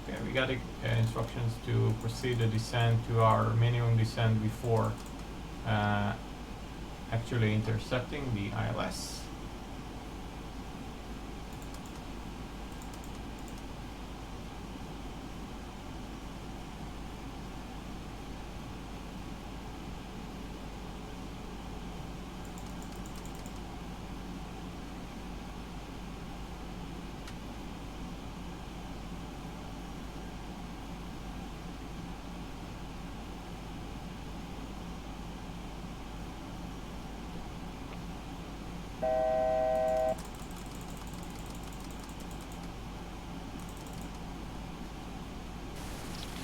Okay, we got instructions to proceed the descent to our minimum descent before actually intercepting the ILS.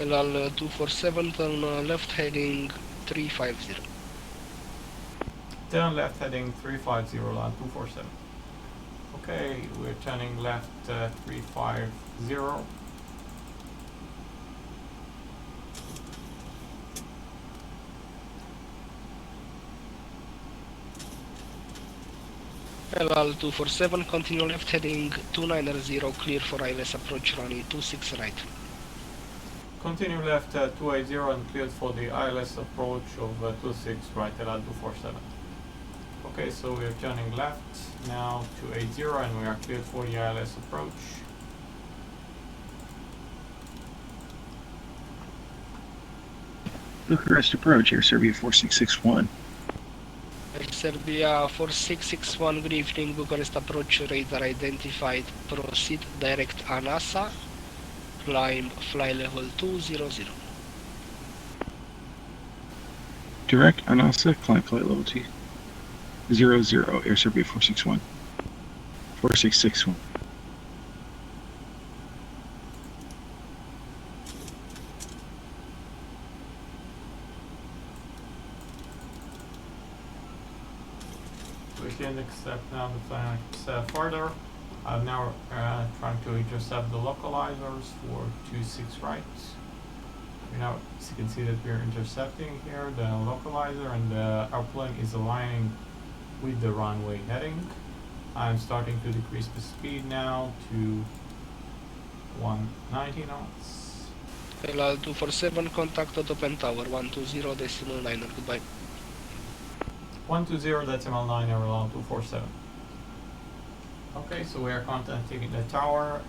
LL 247, turn left heading 350. Turn left heading 350 line 247. Okay, we're turning left 350. LL 247, continue left heading 290, clear for ILS approach runway 26 right. Continue left 280 and cleared for the ILS approach of 26 right LL 247. Okay, so we are turning left now 280 and we are cleared for the ILS approach. Bucharest approach, Air Serbia 4661. Air Serbia 4661, good evening, Bucharest approach radar identified, proceed direct ANASA, climb fly level 200. Direct ANASA, climb flight level 200, Air Serbia 461. 4661. We can accept now the flight further. I'm now trying to intercept the localizers for 26 right. We now, as you can see, that we're intercepting here the localizer, and the airplane is aligning with the runway heading. I'm starting to decrease the speed now to 190 knots. LL 247, contact at open tower 120.9, goodbye. 120.9 around 247. Okay, so we are contacting the tower.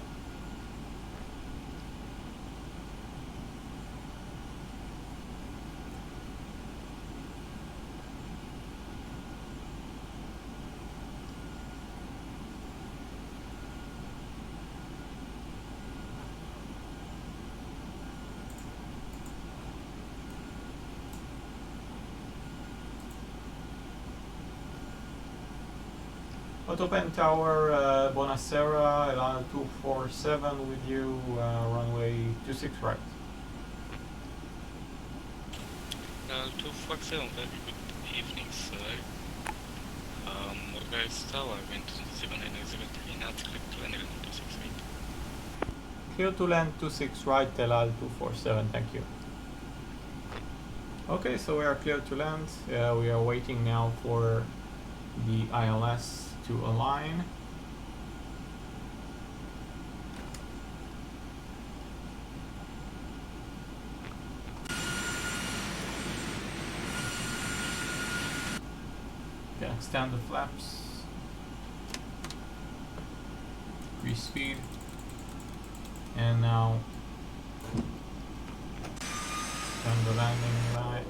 Autopen Tower, Bonacera, LR 247 with you, runway 26 right. 247, very good evening, sir. Bucharest Tower, wind 0903 knots, click to land 26 right. Clear to land 26 right, LR 247, thank you. Okay, so we are clear to land. We are waiting now for the ILS to align. Okay, extend the flaps. Increase speed. And now turn the landing right.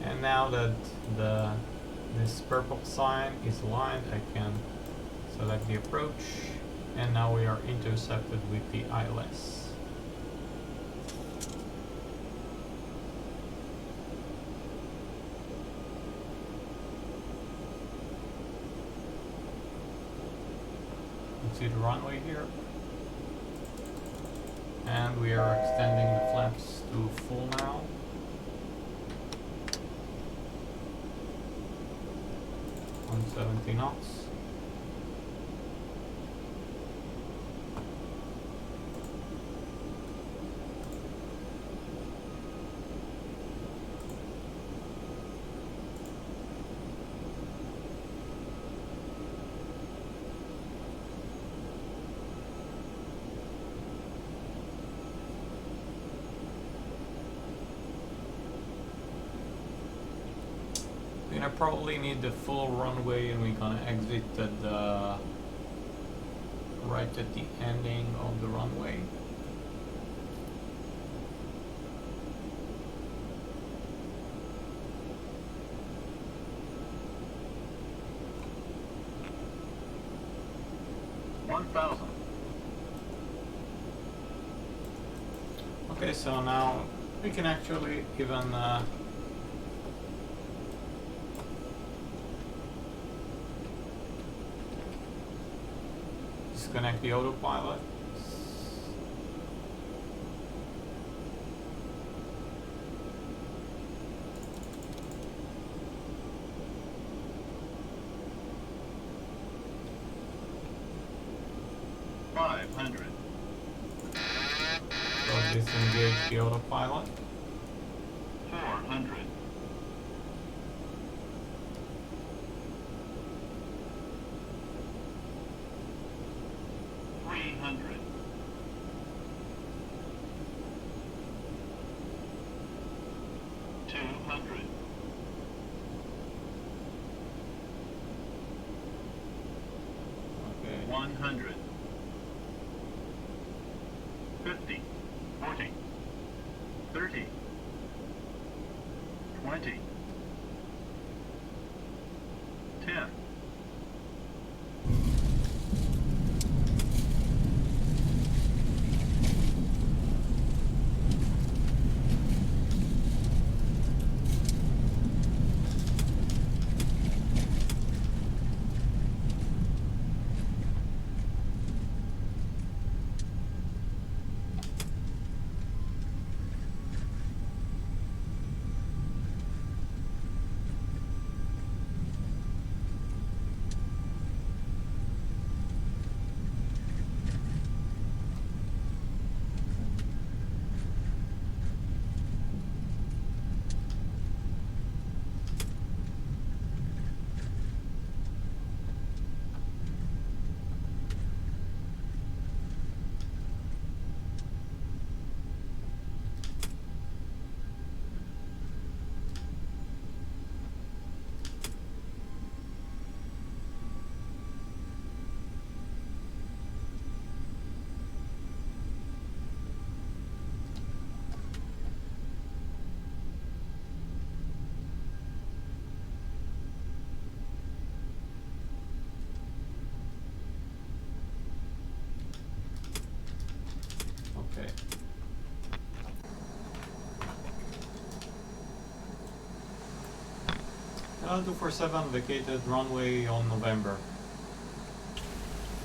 And now that this purple sign is aligned, I can select the approach, and now we are intercepted with the ILS. You see the runway here, and we are extending the flaps to full now. On 70 knots. We're gonna probably need the full runway, and we're gonna exit at the right at the ending of the runway. Okay, so now we can actually even disconnect the autopilot. So disengage the autopilot. 400. 300. 200. 100. 50. 40. 30. 247 vacated runway on November.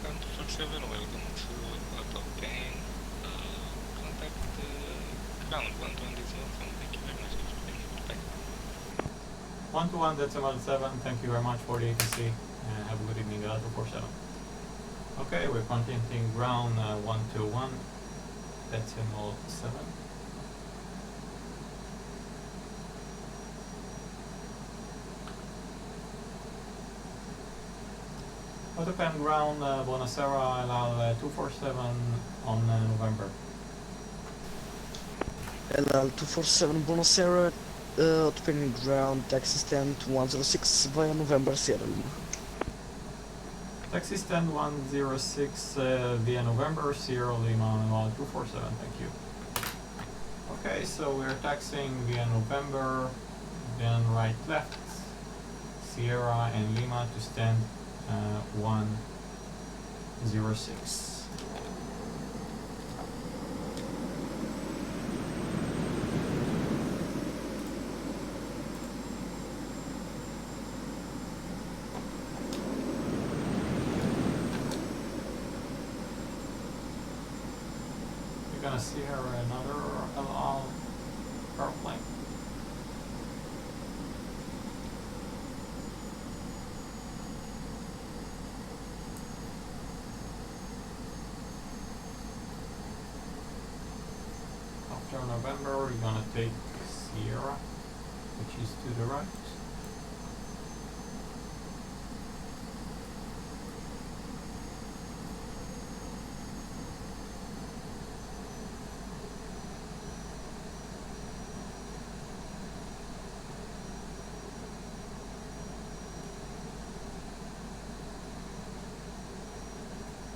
247, welcome to Auto 10. Contact ground 120 thank you very much for being here. 121.7, thank you very much for the ATC and have a good evening, 247. Okay, we're contacting ground 121, decimal 7. Autopan ground Bonacera LL 247 on November. LL 247 Bonacera, autopan ground taxi stand 106 via November Sierra Lima. Taxi stand 106 via November Sierra Lima 247, thank you. Okay, so we're taxiing via November, then right left, Sierra and Lima to stand 106. You're gonna see here another LL airplane. After November, we're gonna take Sierra, which is to the right.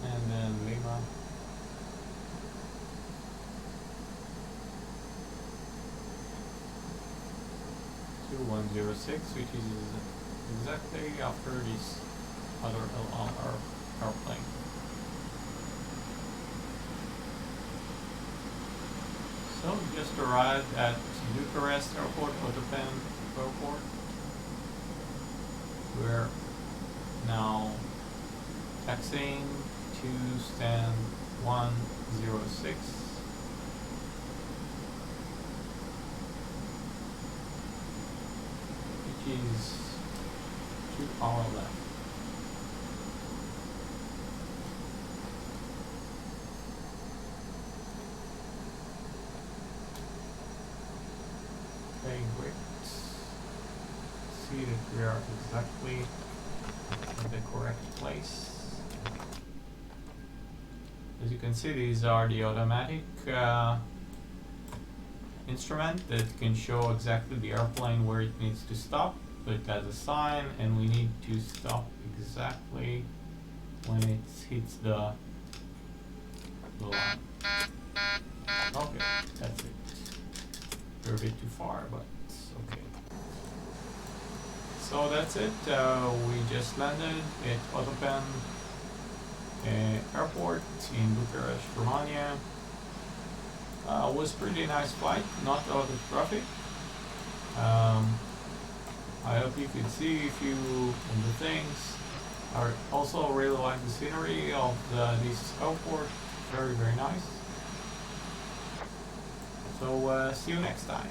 And then Lima. To 106, which is exactly after this other LR airplane. So just arrived at Bucharest Airport, Autopan Airport. We're now taxiing to stand 106. Which is to our left. Okay, great. See that we are exactly in the correct place. As you can see, these are the automatic instrument that can show exactly the airplane where it needs to stop. So it has a sign and we need to stop exactly when it hits the line. Okay, that's it. We're a bit too far, but it's okay. So that's it. We just landed at Autopan Airport in Bucharest, Romania. Was pretty nice flight, not a lot of traffic. I hope you could see a few of the things. I also really like the scenery of this airport, very nice. So see you next time.